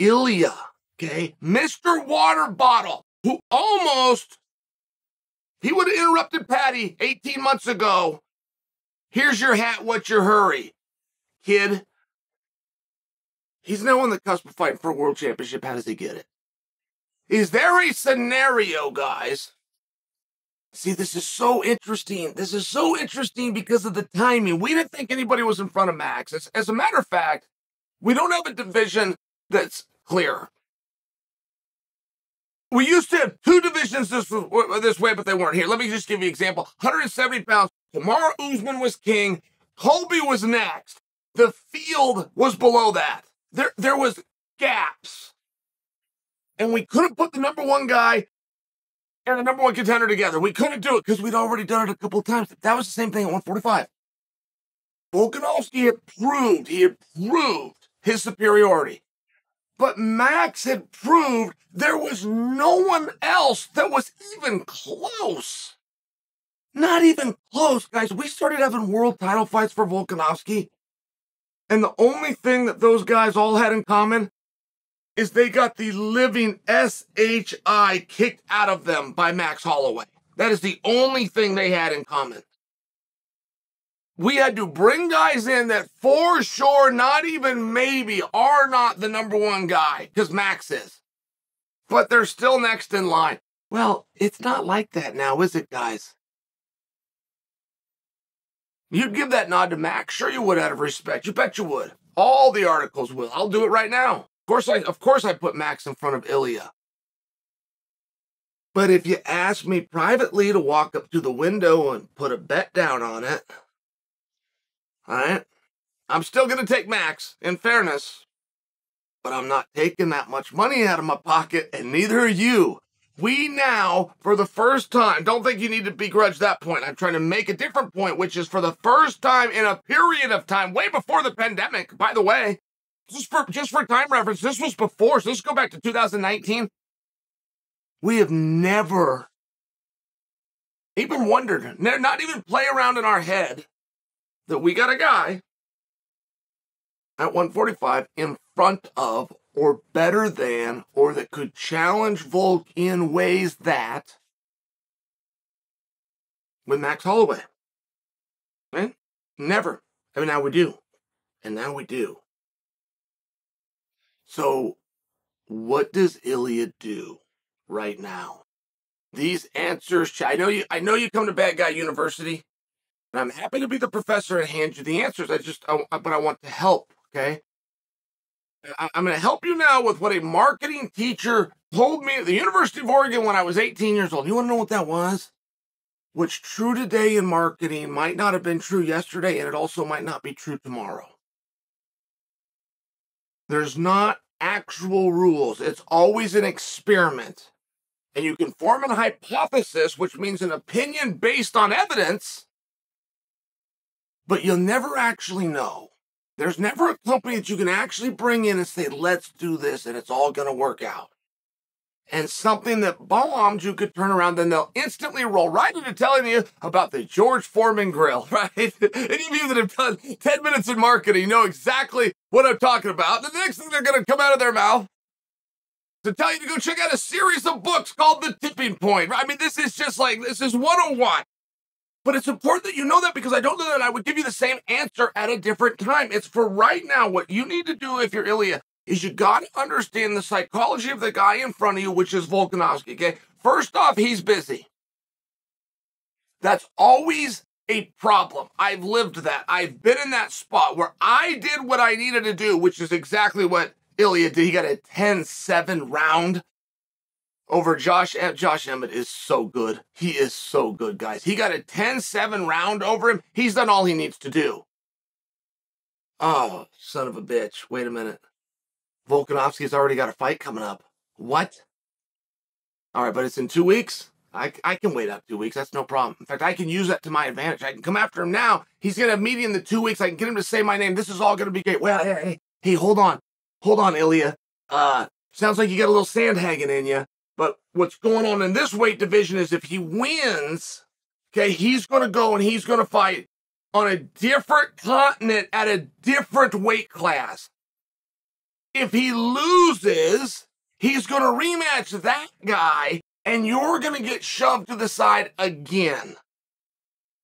Ilia, okay? Mr. Water Bottle, who he would have interrupted Patty 18 months ago. Here's your hat, what's your hurry? Kid, he's now on the cusp of fighting for a world championship. How does he get it? Is there a scenario, guys? See, this is so interesting. This is so interesting because of the timing. We didn't think anybody was in front of Max. As a matter of fact, we don't have a division that's clear. We used to have two divisions this way, but they weren't here. Let me just give you an example. 170 pounds. Kamaru Usman was king. Colby was next. The field was below that. There was gaps. And we couldn't put the number one guy and the number one contender together. We couldn't do it because we'd already done it a couple of times. That was the same thing at 145. Volkanovski had proved his superiority. But Max had proved there was no one else that was even close. Not even close, guys. We started having world title fights for Volkanovski. And the only thing that those guys all had in common is they got the living SHI kicked out of them by Max Holloway. That is the only thing they had in common. We had to bring guys in that for sure, not even maybe, are not the number one guy, because Max is. But they're still next in line. Well, it's not like that now, is it, guys? You'd give that nod to Max? Sure you would, out of respect. You bet you would. All the articles will. I'll do it right now. Of course I put Max in front of Ilia. But if you ask me privately to walk up to the window and put a bet down on it, all right, I'm still going to take Max, in fairness, but I'm not taking that much money out of my pocket, and neither are you. We now, for the first time, don't think you need to begrudge that point. I'm trying to make a different point, which is for the first time in a period of time, way before the pandemic, by the way, just for time reference, this was before, so let's go back to 2019. We have never even wondered, not even play around in our head, that we got a guy at 145 in front of, or better than, or that could challenge Volk in ways that, with Max Holloway. Right? Never. I mean, now we do. And now we do. So, what does Ilia do right now? These answers, I know you come to Bad Guy University, and I'm happy to be the professor and hand you the answers. But I want to help, okay? I'm going to help you now with what a marketing teacher told me at the University of Oregon when I was 18 years old. You want to know what that was? What's true today in marketing might not have been true yesterday, and it also might not be true tomorrow. There's not actual rules. It's always an experiment. And you can form a hypothesis, which means an opinion based on evidence, but you'll never actually know. There's never a company that you can actually bring in and say, let's do this, and it's all going to work out. And something that bombed, you could turn around, then they'll instantly roll right into telling you about the George Foreman grill, right? Any of you that have done 10 minutes in marketing know exactly what I'm talking about. The next thing they're going to come out of their mouth to tell you to go check out a series of books called The Tipping Point, right? I mean, this is 101. But it's important that you know that, because I don't know that I would give you the same answer at a different time. It's for right now. What you need to do if you're Ilia is you got to understand the psychology of the guy in front of you, which is Volkanovski, okay? First off, he's busy. That's always a problem. I've lived that. I've been in that spot where I did what I needed to do, which is exactly what Ilia did. He got a 10-7 round over Josh. Josh Emmett is so good. He is so good, guys. He got a 10-7 round over him. He's done all he needs to do. Oh, son of a bitch. Wait a minute. Volkanovski's already got a fight coming up. What? All right, but it's in 2 weeks. I can wait up 2 weeks. That's no problem. In fact, I can use that to my advantage. I can come after him now. He's going to have media in the 2 weeks. I can get him to say my name. This is all going to be great. Well, hey, hold on. Hold on, Ilia. Sounds like you got a little sand hanging in you. But what's going on in this weight division is if he wins, okay, he's going to go and he's going to fight on a different continent at a different weight class. If he loses, he's going to rematch that guy, and you're going to get shoved to the side again.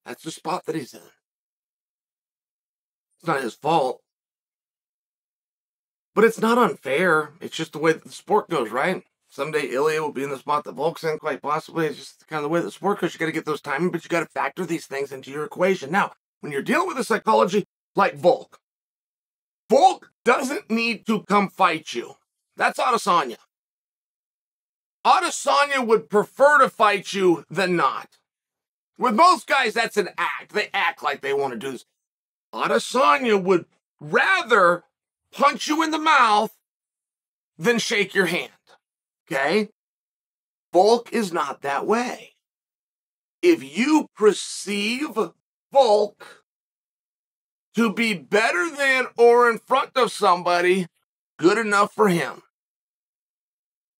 That's the spot that he's in. It's not his fault. But it's not unfair. It's just the way that the sport goes, right? Someday Ilia will be in the spot that Volk's in, quite possibly. It's just kind of the way the sport goes. You got to get those timing, but you got to factor these things into your equation. Now, when you're dealing with a psychology like Volk doesn't need to come fight you. That's Adesanya. Adesanya would prefer to fight you than not. With most guys, that's an act. They act like they want to do this. Adesanya would rather punch you in the mouth than shake your hand. Okay? Volk is not that way. If you perceive Volk to be better than or in front of somebody, good enough for him.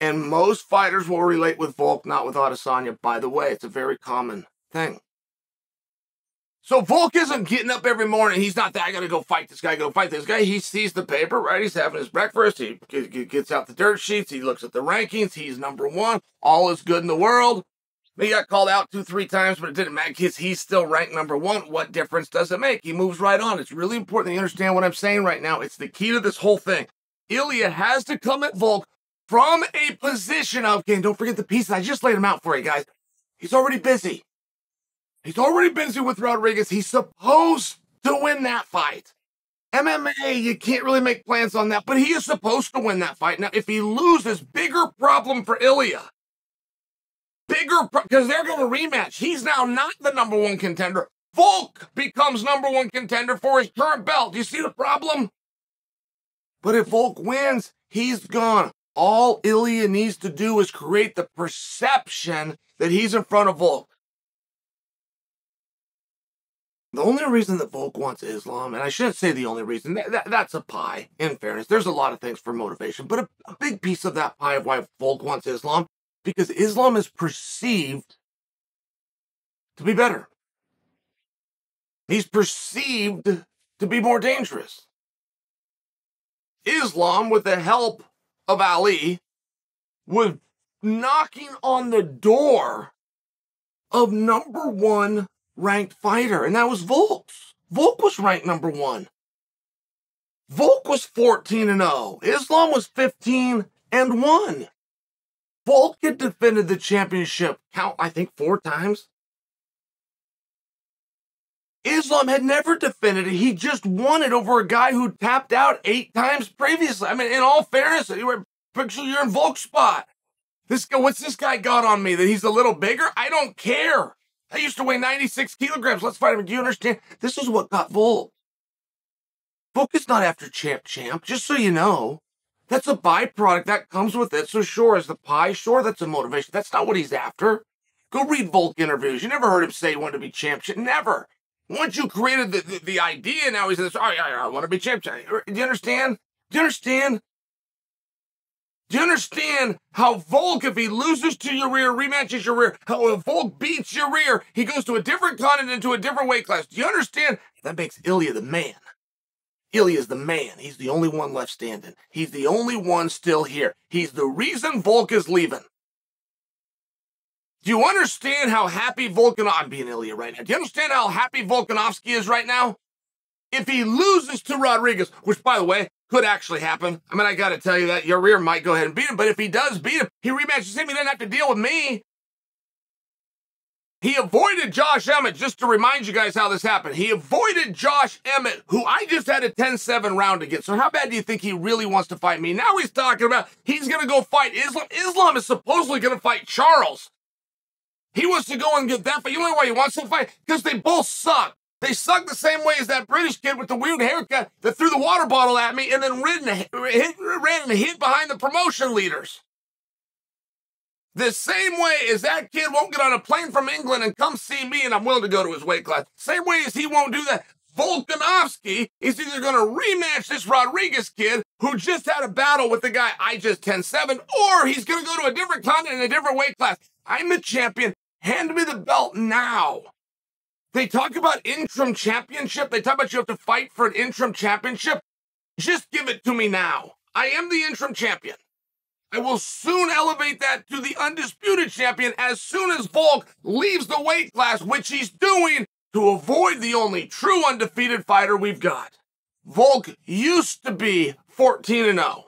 And most fighters will relate with Volk, not with Adesanya. By the way, it's a very common thing. So Volk isn't getting up every morning. He's not that, I got to go fight this guy, go fight this guy. He sees the paper, right? He's having his breakfast. He gets out the dirt sheets. He looks at the rankings. He's number one. All is good in the world. He got called out 2-3 times, but it didn't matter because he's still ranked number one. What difference does it make? He moves right on. It's really important that you understand what I'm saying right now. It's the key to this whole thing. Ilia has to come at Volk from a position of, okay, and don't forget the pieces. I just laid them out for you guys. He's already busy. He's already busy with Rodriguez. He's supposed to win that fight. MMA, you can't really make plans on that, but he is supposed to win that fight. Now, if he loses, bigger problem for Ilia. Because they're going to rematch. He's now not the number one contender. Volk becomes number one contender for his current belt. Do you see the problem? But if Volk wins, he's gone. All Ilia needs to do is create the perception that he's in front of Volk. The only reason that Volk wants Islam, and I shouldn't say the only reason, that's a pie, in fairness. There's a lot of things for motivation, but a big piece of that pie of why Volk wants Islam, because Islam is perceived to be better. He's perceived to be more dangerous. Islam, with the help of Ali, was knocking on the door of number one ranked fighter, and that was Volk's. Volk was ranked number one. Volk was 14-0. Islam was 15-1. Volk had defended the championship, I think 4 times. Islam had never defended it. He just won it over a guy who tapped out 8 times previously. I mean, in all fairness, picture you're in Volk's spot. What's this guy got on me? That he's a little bigger? I don't care. I used to weigh 96 kilograms. Let's fight him. Do you understand? This is what got Volk. Volk is not after champ, just so you know. That's a byproduct that comes with it. So sure, as the pie, sure, that's a motivation. That's not what he's after. Go read Volk interviews. You never heard him say he wanted to be champ. Never. Once you created the idea, now he says, oh, yeah, I want to be champ. Do you understand? Do you understand? Do you understand how Volk, if he loses to your rear, rematches your rear, how if Volk beats your rear, he goes to a different continent, to a different weight class? Do you understand? That makes Ilia the man. Ilia's the man. He's the only one left standing. He's the only one still here. He's the reason Volk is leaving. Do you understand how happy I'm being Ilia right now. Do you understand how happy Volkanovski is right now? If he loses to Rodriguez, which, by the way, could actually happen. I mean, I got to tell you that your rear might go ahead and beat him, but if he does beat him, he rematches him, he doesn't have to deal with me. He avoided Josh Emmett, just to remind you guys how this happened. He avoided Josh Emmett, who I just had a 10-7 round against. So how bad do you think he really wants to fight me? Now he's talking about he's going to go fight Islam. Islam is supposedly going to fight Charles. He wants to go and get that fight. You know why he wants to fight? Because they both suck. They suck the same way as that British kid with the weird haircut that threw the water bottle at me and then ran and hid behind the promotion leaders. The same way as that kid won't get on a plane from England and come see me and I'm willing to go to his weight class. Same way as he won't do that. Volkanovski is either going to rematch this Rodriguez kid who just had a battle with the guy I just 10-7, or he's going to go to a different continent and a different weight class. I'm the champion. Hand me the belt now. They talk about interim championship. They talk about you have to fight for an interim championship. Just give it to me now. I am the interim champion. I will soon elevate that to the undisputed champion as soon as Volk leaves the weight class, which he's doing to avoid the only true undefeated fighter we've got. Volk used to be 14-0.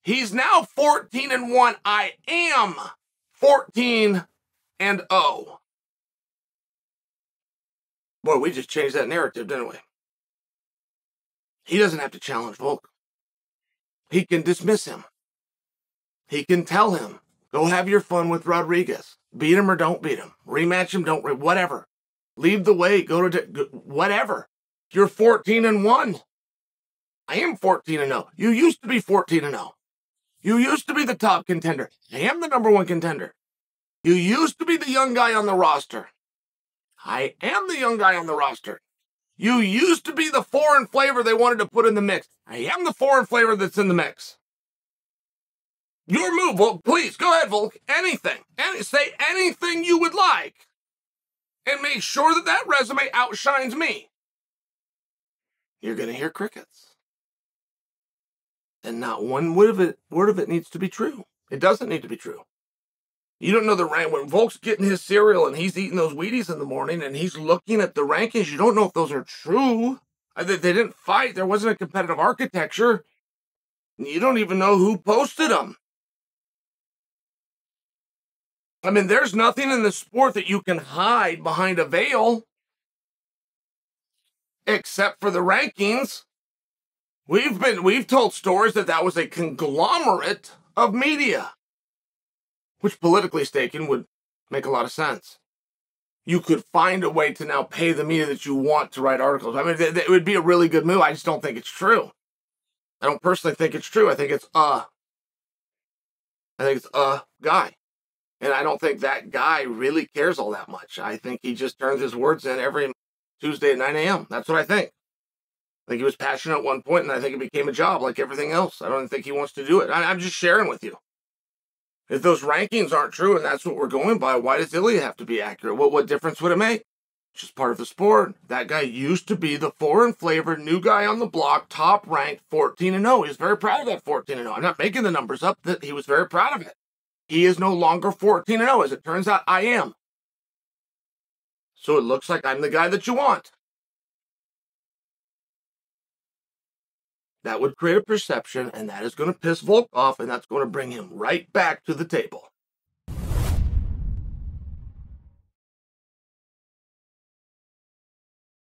He's now 14-1. I am 14-0. Boy, we just changed that narrative, didn't we? He doesn't have to challenge Volk. He can dismiss him. He can tell him, go have your fun with Rodriguez. Beat him or don't beat him. Rematch him, whatever. Leave the weight, go to whatever. You're 14-1. I am 14-0. You used to be 14-0. You used to be the top contender. I am the #1 contender. You used to be the young guy on the roster. I am the young guy on the roster. You used to be the foreign flavor they wanted to put in the mix. I am the foreign flavor that's in the mix. Your move, Volk. Please, go ahead, Volk. Anything. Say anything you would like. And make sure that that resume outshines me. You're going to hear crickets. And not one word of it needs to be true. It doesn't need to be true. You don't know the rank. When Volk's getting his cereal and he's eating those Wheaties in the morning and he's looking at the rankings, you don't know if those are true. They didn't fight. There wasn't a competitive architecture. You don't even know who posted them. I mean, there's nothing in the sport that you can hide behind a veil except for the rankings. We've told stories that was a conglomerate of media, which politically speaking would make a lot of sense. You could find a way to now pay the media that you want to write articles. I mean, it would be a really good move. I just don't think it's true. I don't personally think it's true. I think it's a guy. And I don't think that guy really cares all that much. I think he just turns his words in every Tuesday at 9 a.m. That's what I think. I think he was passionate at one point, and I think it became a job like everything else. I don't think he wants to do it. I'm just sharing with you. If those rankings aren't true and that's what we're going by, why does Ilia have to be accurate? What difference would it make? It's just part of the sport. That guy used to be the foreign flavor, new guy on the block, top ranked, 14-0. He was very proud of that 14-0. I'm not making the numbers up. That he was very proud of it. He is no longer 14-0. As it turns out, I am. So it looks like I'm the guy that you want. That would create a perception, and that is going to piss Volk off, and that's going to bring him right back to the table.